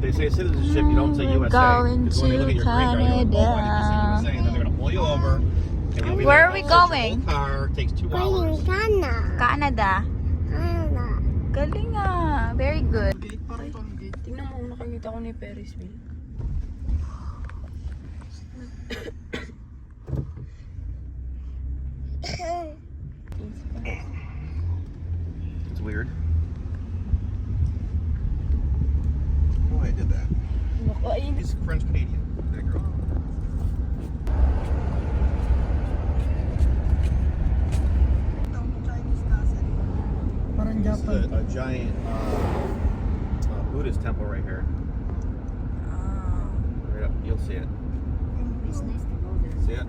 they say citizenship, you don't say USA. Going Because when you look at your green card, you go, oh, I need to say USA, and then they're gonna pull you over. And you'll be Where like, are we oh, your going? whole car takes 2 hours. Canada. Galing ah. Very good. Tingnan mo, nakikita ko ni Ferris wheel. It's weird. Oh, I did that. Naku, ay, He's French Canadian. That girl. parang This is Japan. a giant Buddhist temple right here. Right up, you'll see it. See it?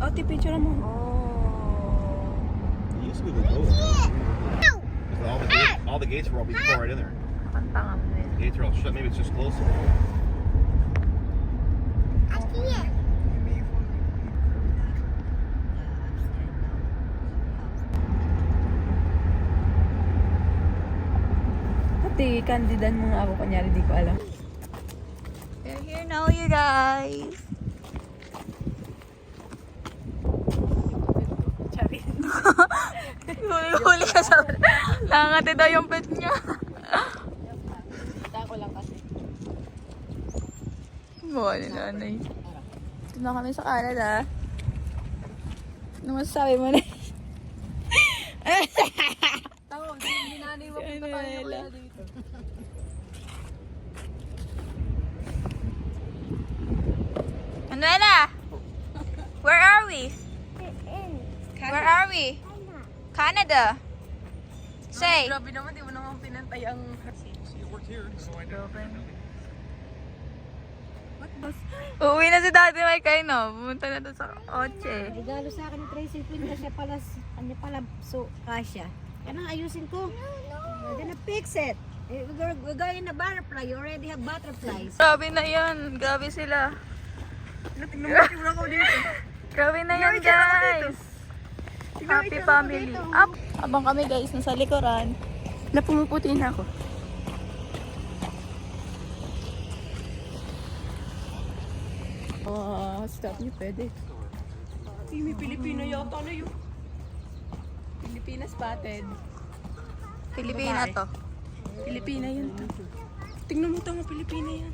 Ate, picture mo. It used to be the Buddha. All the gates were all before right in there. The gates are all shut. Maybe it's just closed. Ate, kandidan mo nga ako. Kunyari, di ko alam. We're here now, you guys. Chabi. Huli ka sa... Nakangati daw yung pet niya. Kita ko lang kasi. Mukha ni nanay. Dito na kami sa Canada. Ano masasabi mo na? Tawag, hindi nanay mapunta tayo wala dito. Manuela! Where are we? Where are we? Canada. Say. Grabe naman, di mo naman pinantay ang... See, it worked here. So I know. What bus? Uuwi na si Daddy Mike kayo, no? Pumunta na doon sa kotse. Regalo sa akin ni Tracy Quinn kasi pala, kanya pala, so, kasya. Kaya nang ayusin ko. We're gonna fix it. We're going na butterfly. You already have butterflies. Grabe na yan. Grabe sila. Tingnan mo, tingnan ko dito. Grabe na yan, guys. Happy family. Up. Habang kami, guys, nasa likuran. Napumuputi na ako. Stop niyo, pwede. May Pilipino yata na yun. Pilipinas spotted. Pilipina to. Pilipina yun to. Tingnan mo tanga, Pilipina yan.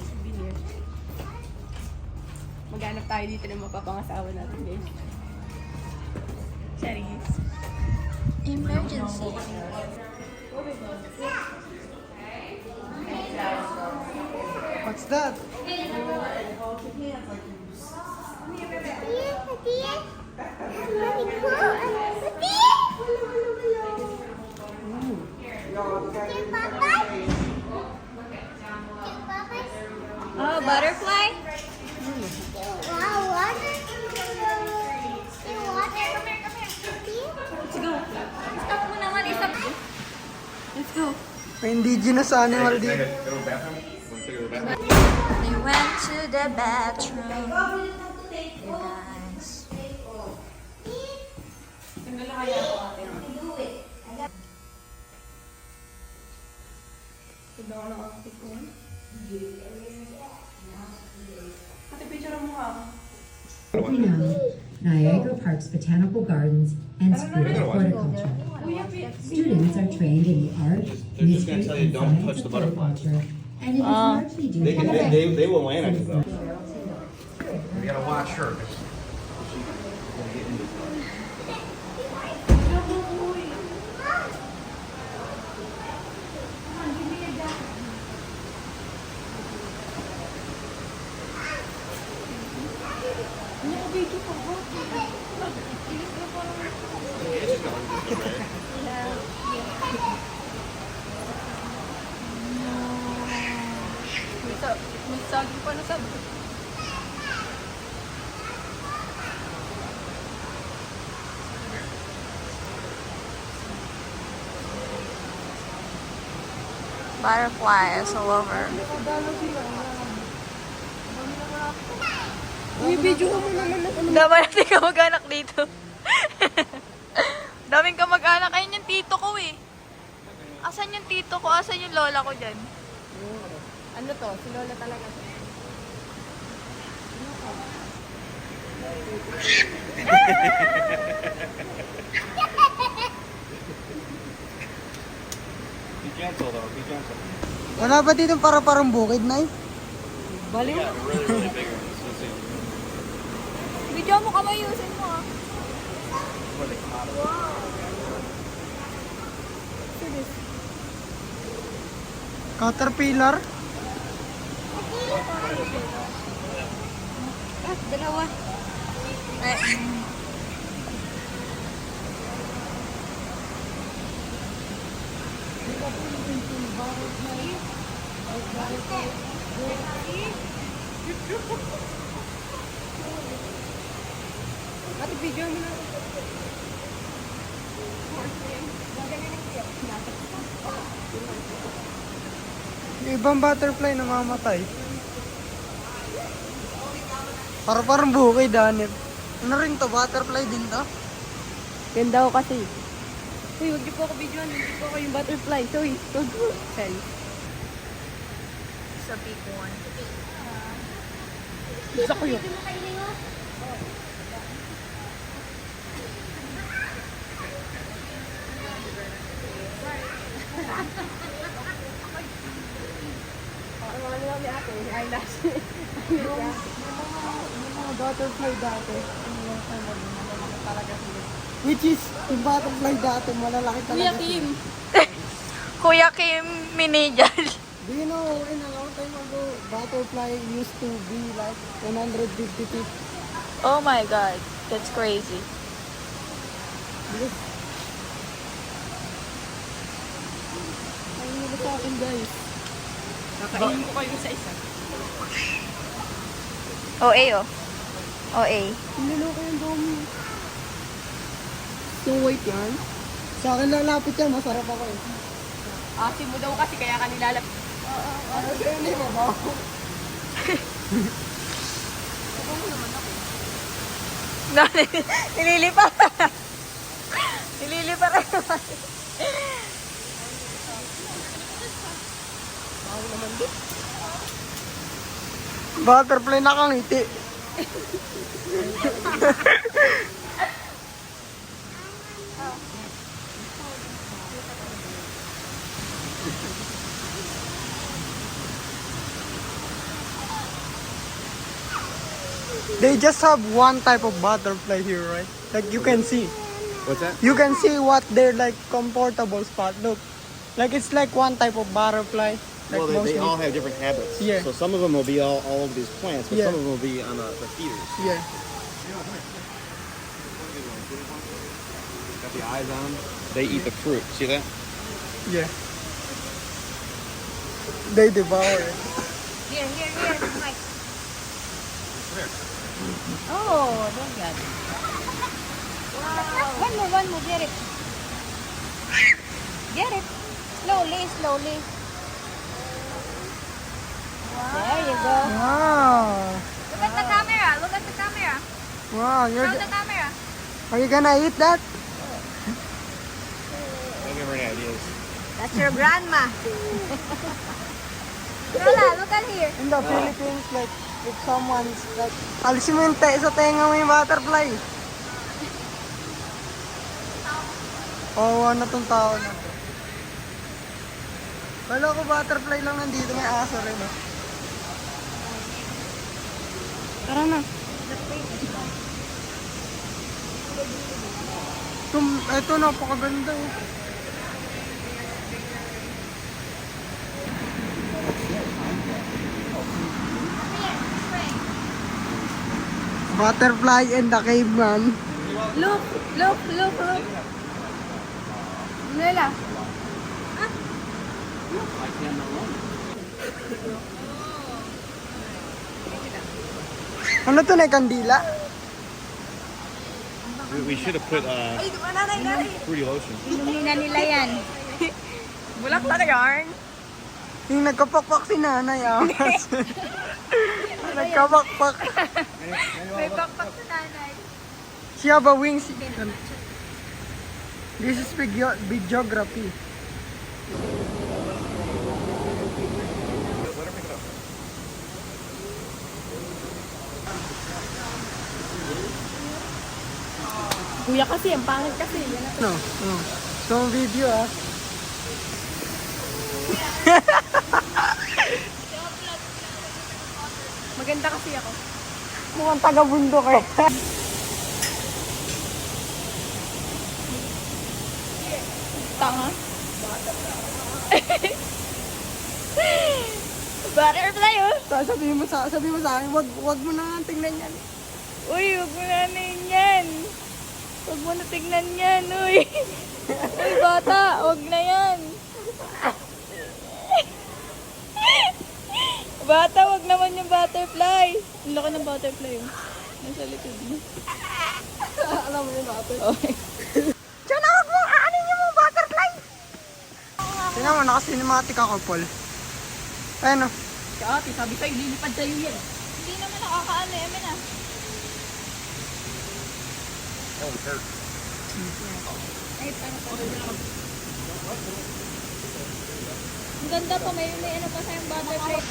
Souvenir. Maghanap tayo dito ng mapapangasawa natin, guys. Charis. Emergency. What's that? Oh, butterfly? Stop mo naman, stop. Let's go. May indigenous animal dito. We went to the bathroom. You guys. Ate, picture mo nga ako. We know Niagara Park's botanical gardens and school of horticulture. Students are trained in the art, They're just gonna history, tell you and don't science touch of the butterflies. horticulture, and it is largely due to They will land it though. We gotta watch her. May saging pa na sa... Butterflies all over. Uy, video ka mo naman ako. Dapat natin ka mag-anak dito. Daming kamag-anak. Ayun yung tito ko eh. Asan yung tito ko? Asan yung lola ko dyan? Ano to? Si Lola talaga. Be gentle though, be gentle. Wala ba dito parang bukid, Nay? Baliw. Yeah, really big ones. Let's see. Video mo kamayusin mo ah. Where they come out of. Caterpillar? Dalawa. Ate, video mo na. Yung ibang butterfly namamatay. Parang bukid, Hanip. Ano rin to? Butterfly din to? Ganda ko kasi. Uy, huwag niyo po ako videoan. Hindi po ako yung butterfly. So, sorry. Sa big one. Isa ko yun. Yung mga butterfly dati. Which is, yung butterfly dati, malalaki talaga. Kuya Kim Minijal. Do you know, in a long time ago, butterfly used to be like 150 feet. Oh my god. That's crazy. Ay, nila sa akin, guys. Kakainin ko kayo isa-isa. OA oh. OA. Niloko yung dami. So, wait yan. Sa akin lalapit yan, masarap ako eh. Ate mo daw kasi kaya ka nilalapit. Nililipat. Nililipat naman. Butterfly nakangiti. They just have one type of butterfly here, right? Like you can see. What's that? You can see what their like comfortable spot. Look, like it's like one type of butterfly. Like Well, they mostly. all have different habits. Yeah. So some of them will be all over these plants, but Yeah. some of them will be on the feeders. Yeah. Got the eyes on them. They eat the fruit. See that? Yeah. They devour it. Here, Mike. Oh, don't get it. One more, get it. Get it. Slowly. There you go. Wow. Look at the camera. Look at the camera. Wow. Show the camera. Are you gonna eat that? Don't give her any ideas. That's your grandma. Lola, look at here. In the Philippines, like if someone's like, alisin mo yung sa tenga mo yung butterfly. Oh, ano tong tao na to? Kala ko butterfly lang nandito, may aso rin. Oh. Tara na. Ito, napakaganda eh. Butterfly and the caveman. Look. Nila. Ano to na kandila? We should have put fruity lotion. Inumin na nila yan. Bulak na yarn. Yung nagkapakpak si nanay ah. Nagkapakpak. May pakpak sa nanay. Siya ba wings? This is videography. Kuya kasi, ang pangit kasi. No, no. So, video ah. Maganda kasi ako. Mukhang taga-bundok eh. Tanga. Butterfly, oh. Sabihin mo sa akin, wag mo na tingnan yan. Uy, huwag mo namin yan. Huwag mo na tignan yan, uy. Uy, bata, huwag na yan. Bata, huwag naman yung butterfly. Ang laki ng butterfly, oh. Nasa likod mo. Alam mo yun natin. Okay. Diyan na, wag mo, aanin yung mga butterfly. Tingnan mo, naka-cinematic ako, Paul. Ayun o. Si ate, sabi sa'yo, lilipad sa'yo yan. Hindi naman nakakaano, Emin, ah. Oh, it hurt. Ang ganda pa, may ano pa sa yung butterfly.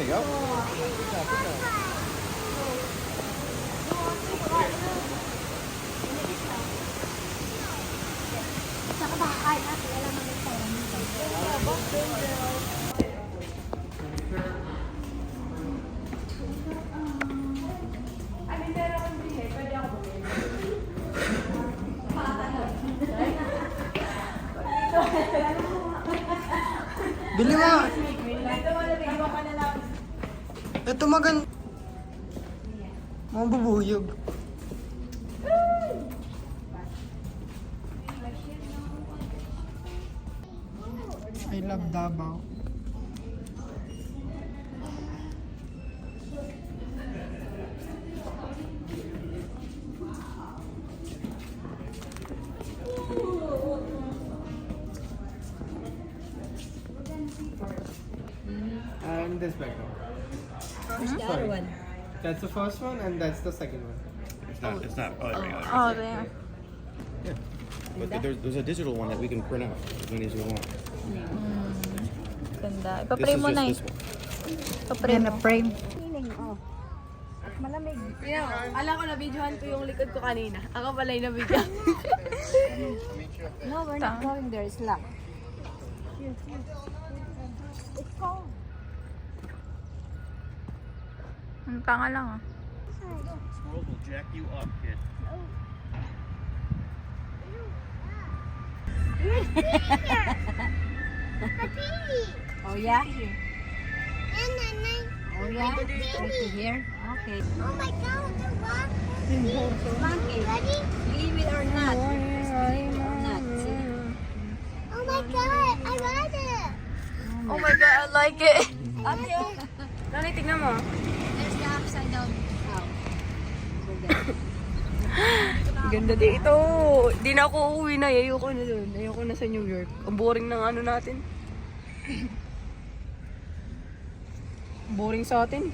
There you go. Good job, good job. Bili mo. Ito maganda. Mga bubuyog. I love Davao. And this background. The other one. That's the first one and that's the second one. It's not. Oh, there we go. Oh, there. But there's a digital one that we can print out as many as we want. Ganda. This Ipa-frame is mo na, eh. just this one. Ipa-frame mo. Feeling, oh. At malamig. Alam ko na videohan ko yung likod ko kanina. Ako pala yung na-video. No, we're not going there. It's locked. It's cold. Ang tanga lang, ah. Squirrels will jack you up, kid. Oh, yeah? Oh, yeah? Okay, here? Okay. Oh my god, the rock. Monkey. Believe it or not. Believe it or not. See? Oh my god, I love it. Oh my God, I like it. Ate, oh. Nanay, tignan mo. There's the upside down house. Ganda dito. Di na ako uuwi na. Ayoko na doon. Ayoko na sa New York. Ang boring ng ano natin. Boring sa atin.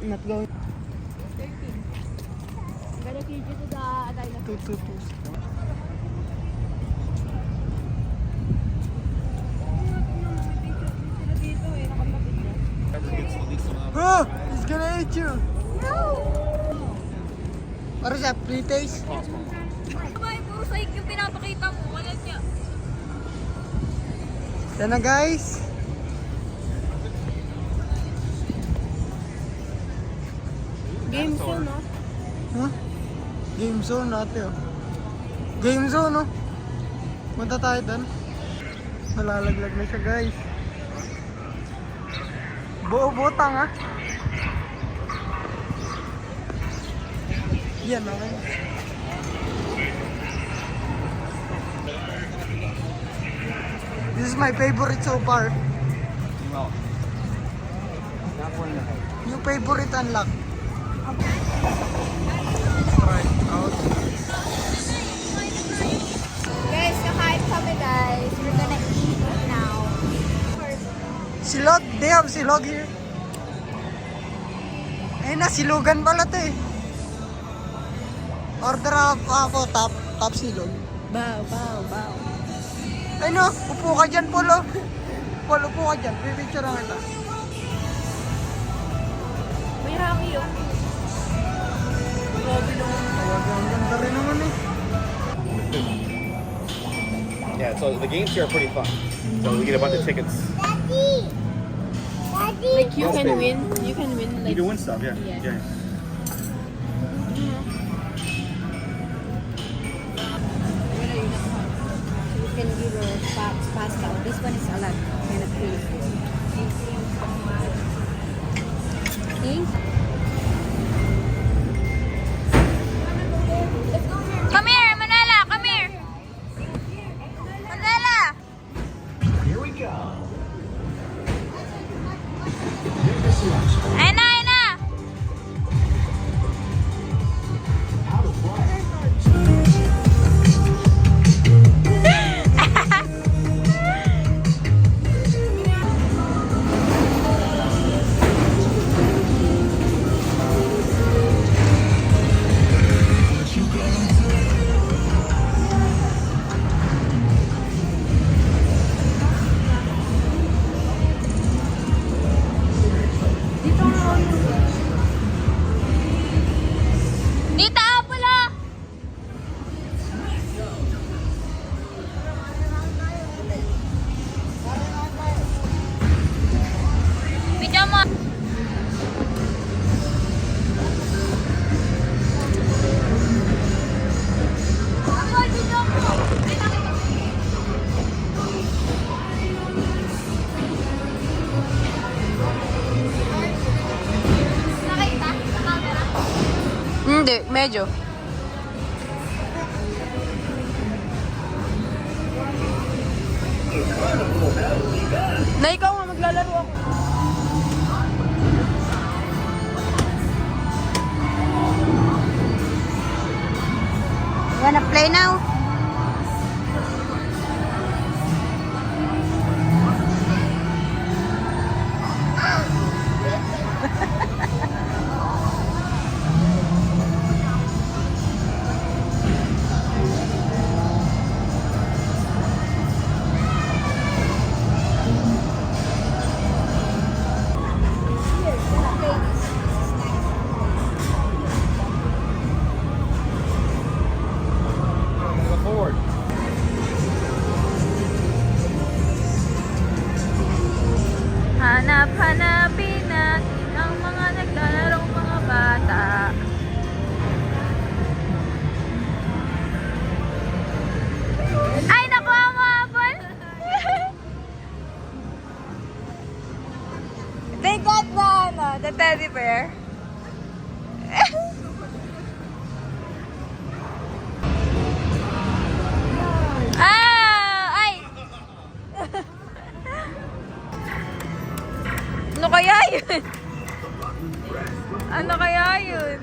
Not going. Gonna feed you to the dinosaur. Oh, he's gonna eat you. What is that? Play taste? Sabay, puro sahig yung pinapakita mo. Wala siya. Yan na guys. Game zone, no? Huh? Game zone natin oh. Game zone oh. Punta tayo doon. Nalalaglag na siya guys. Buo-butang ah. Yan, okay. This is my favorite so far. Yung favorite unlock. Try out. Guys, kakain kami guys. We're gonna eat now. Silog? They have silog here. Ayun na, silugan pala to eh. Order ako, top silog. Bow. Ay no, upo ka dyan, Polo. Polo, upo ka dyan. Pipicture lang kita. May haki yun. Grabe naman. Ang ganda rin naman eh. Yeah, so the games here are pretty fun. So we get a bunch of tickets. Daddy! Daddy! Like you can win. You can win You like can win stuff, yeah. Yeah. You can give her pasta. This one is a lot. Kind of cute. Okay? Come here, Manila! Come here! Manila! Ayun na, ayun na! Dito, Apollo! Video mo. Nakita sa camera? Hindi, medyo. Na ikaw nga maglalaro ako. You wanna play now? Go forward. Hanap-hanapin natin ang mga naglalarong mga bata. Ay, nakuha mo, Apple! They got the teddy bear. Ay! Ano kaya yun? Ano kaya yun?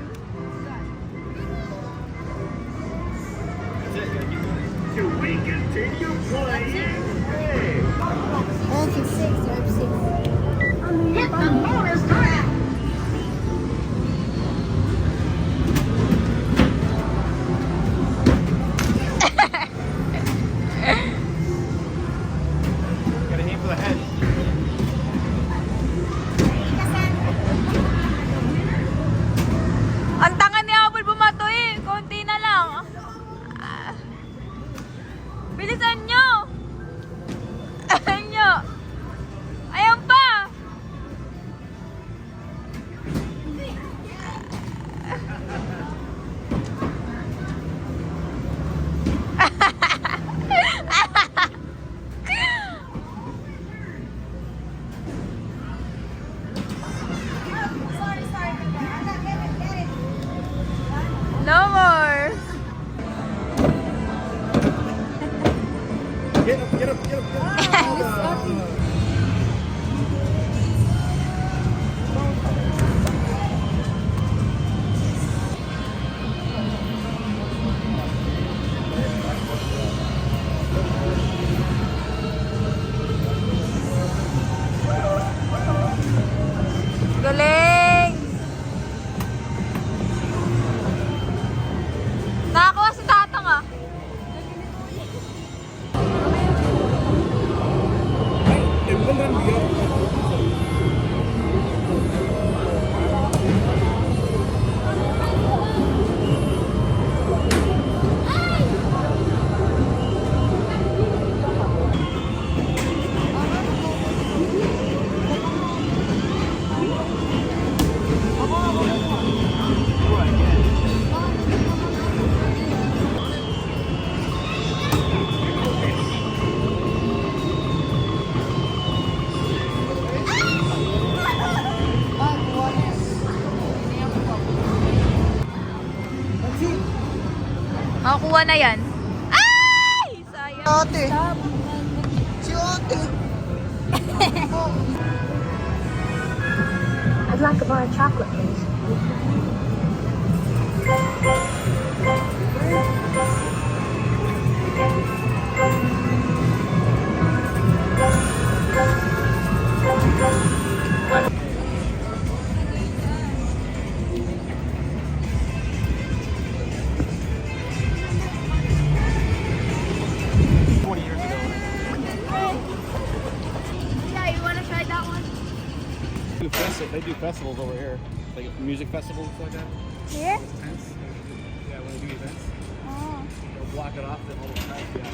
Gotta aim for the head. Ang tanga ni Apple bumato eh. Konti na lang. Ah. Bilisan nyo! Ayan nyo! Ayan pa! No more. Get up, get up, get up, get up. Galing! Nakakuha si Tatang ah. Makukuha na yan. Ay! Sayang. Ate. Si ate. I'd like a bar of chocolate, please. Yeah, you wanna try that one? They do festivals over here, like music festivals like that. Here? Events. Yeah, when they do events, Oh. they'll block it off the whole time. Yeah.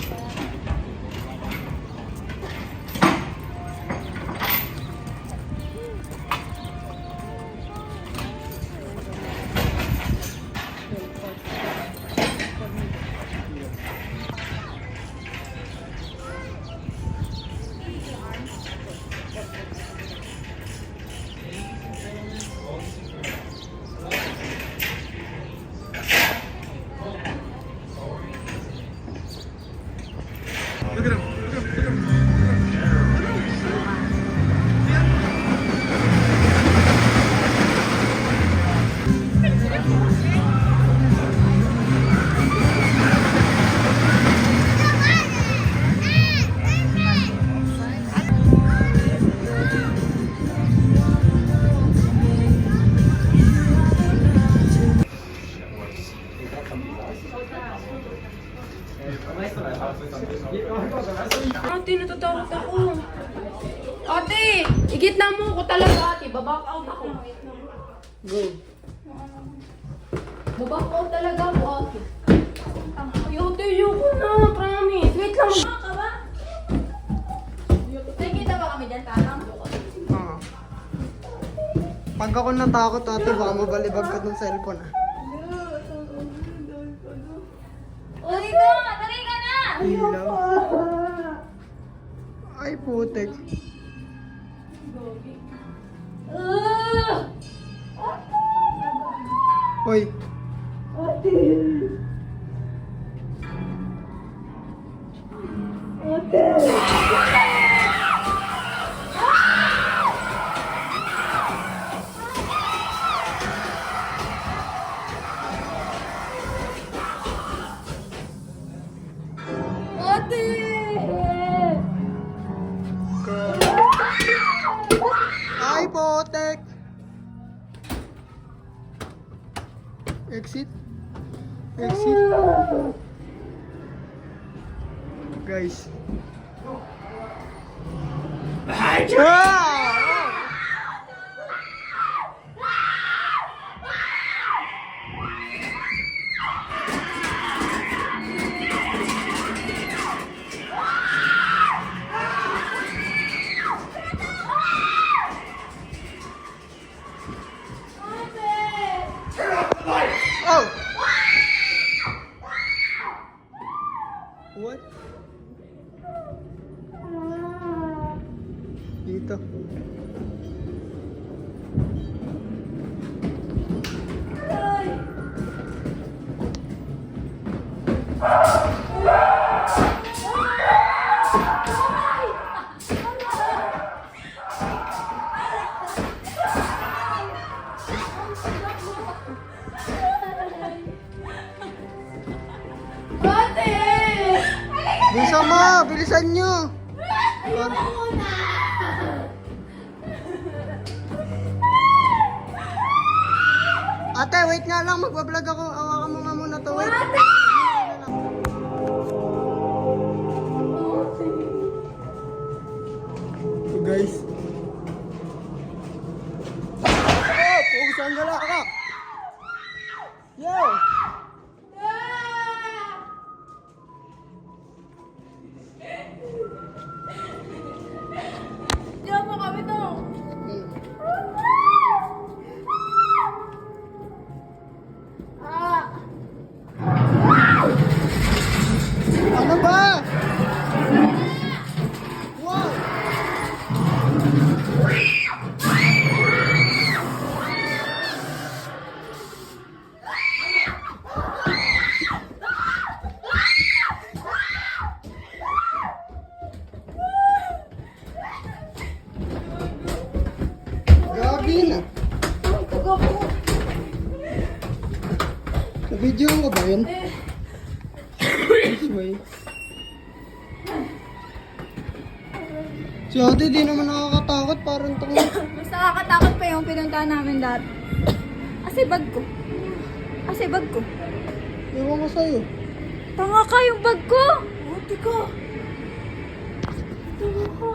Look at him. Look at him. Look at him. Ate, natatakot ako. Ate, igitna mo ko talaga, ate. Baback out ako. Go. Baback out talaga ako, ate. Ate, ayoko na, promise. Wait lang. Ka ba? Nakikita ba kami dyan, Tatang? Oo. Pag ako natakot ate, baka mabalibag ka ng cellphone ah. Uli ka! Dali ka na! Ilaw. Ay putek. Hoy. Ay putek. Exit. Exit. Guys. Ah! Oh! What? Dito. Bilisan mo! Bilisan nyo! Ate, wait nga lang. Magbablog ako. Awakan mo nga muna to. Wait. So guys. Oh! Pusang gala ka! Yo! Diyan mo kami to. Ano ba? Wow! Gabi na. Sa-video ko ba yun? This way. Si ate di naman nakakatakot, parang tong... Mas nakakatakot pa yung pinuntahan namin dati. Asa yung bag ko? Asa yung bag ko? Ewan ko sa'yo. Tanga ka yung bag ko! Buti ko! Tanga ka.